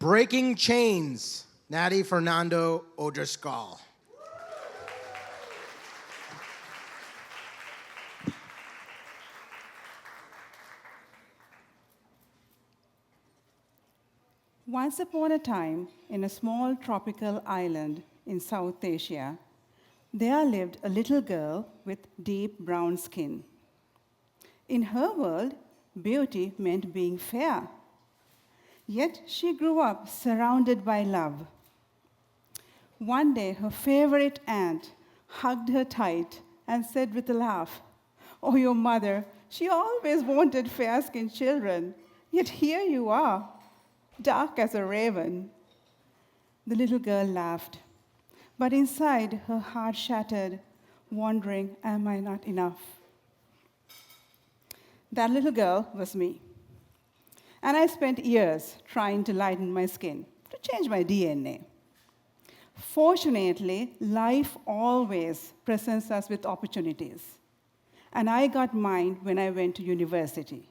Breaking Chains, Natty Fernando Odriscal. Once upon a time, in a small tropical island in South Asia, there lived a little girl with deep brown skin. In her world, beauty meant being fair. Yet she grew up surrounded by love. One day, her favorite aunt hugged her tight and said with a laugh, "Oh, your mother, she always wanted fair-skinned children, yet here you are, dark as a raven." The little girl laughed, but inside her heart shattered, wondering, am I not enough? That little girl was me. And I spent years trying to lighten my skin, to change my DNA. Fortunately, life always presents us with opportunities. And I got mine when I went to university.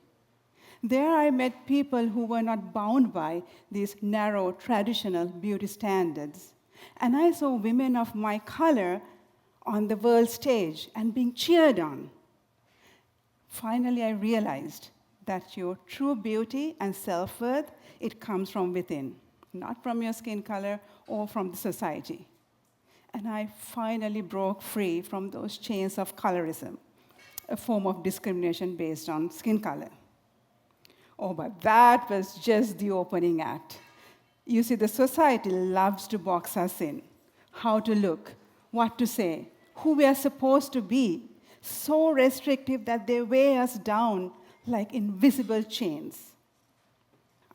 There I met people who were not bound by these narrow, traditional beauty standards. And I saw women of my color on the world stage and being cheered on. Finally, I realized that your true beauty and self-worth, it comes from within, not from your skin color or from the society. And I finally broke free from those chains of colorism, a form of discrimination based on skin color. Oh, but that was just the opening act. You see, the society loves to box us in. How to look, what to say, who we are supposed to be, so restrictive that they weigh us down like invisible chains.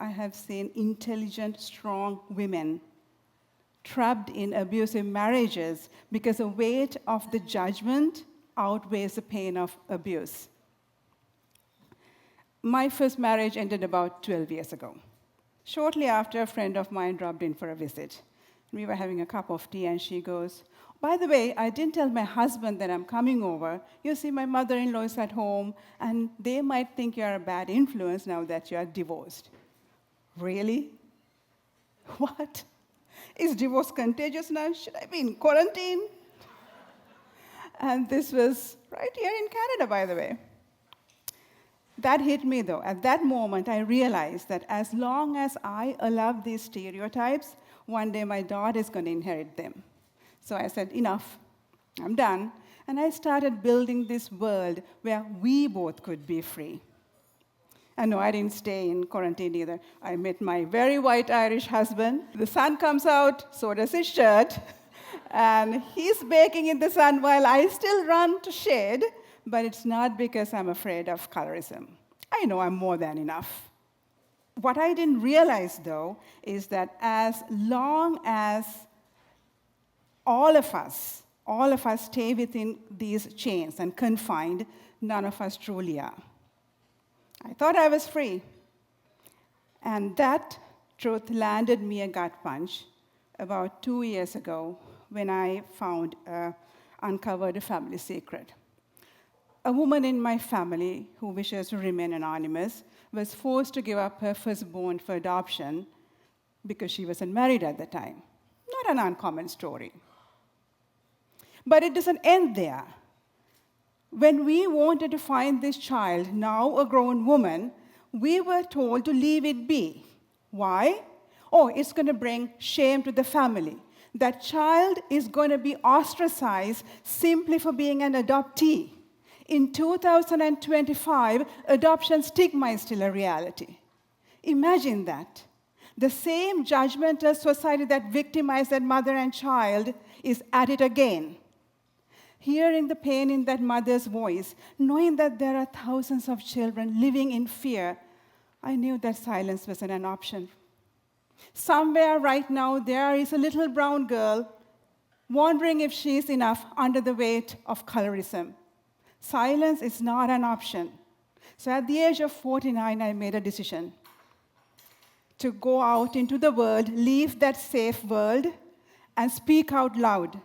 I have seen intelligent, strong women trapped in abusive marriages because the weight of the judgment outweighs the pain of abuse. My first marriage ended about 12 years ago. Shortly after, a friend of mine dropped in for a visit. We were having a cup of tea, and she goes, "By the way, I didn't tell my husband that I'm coming over. You see, my mother-in-law is at home, and they might think you're a bad influence now that you're divorced." Really? What? Is divorce contagious now? Should I be in quarantine? And this was right here in Canada, by the way. That hit me, though. At that moment, I realized that as long as I allow these stereotypes, one day my daughter is going to inherit them. So I said, enough, I'm done. And I started building this world where we both could be free. And no, I didn't stay in quarantine either. I met my very white Irish husband. The sun comes out, so does his shirt. And he's baking in the sun while I still run to shade. But it's not because I'm afraid of colorism. I know I'm more than enough. What I didn't realize, though, is that as long as all of us stay within these chains and confined, none of us truly are. I thought I was free. And that truth landed me a gut punch about 2 years ago when I uncovered a family secret. A woman in my family who wishes to remain anonymous was forced to give up her firstborn for adoption because she wasn't married at the time. Not an uncommon story. But it doesn't end there. When we wanted to find this child, now a grown woman, we were told to leave it be. Why? Oh, it's going to bring shame to the family. That child is going to be ostracized simply for being an adoptee. In 2025, adoption stigma is still a reality. Imagine that. The same judgmental society that victimized that mother and child is at it again. Hearing the pain in that mother's voice, knowing that there are thousands of children living in fear, I knew that silence wasn't an option. Somewhere right now, there is a little brown girl wondering if she's enough under the weight of colorism. Silence is not an option. So at the age of 49, I made a decision to go out into the world, leave that safe world, and speak out loud,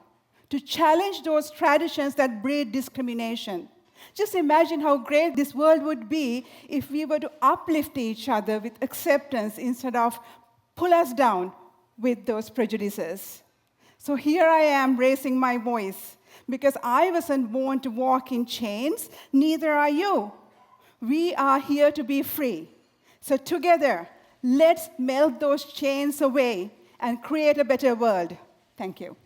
to challenge those traditions that breed discrimination. Just imagine how great this world would be if we were to uplift each other with acceptance instead of pull us down with those prejudices. So here I am raising my voice because I wasn't born to walk in chains, neither are you. We are here to be free. So together, let's melt those chains away and create a better world. Thank you.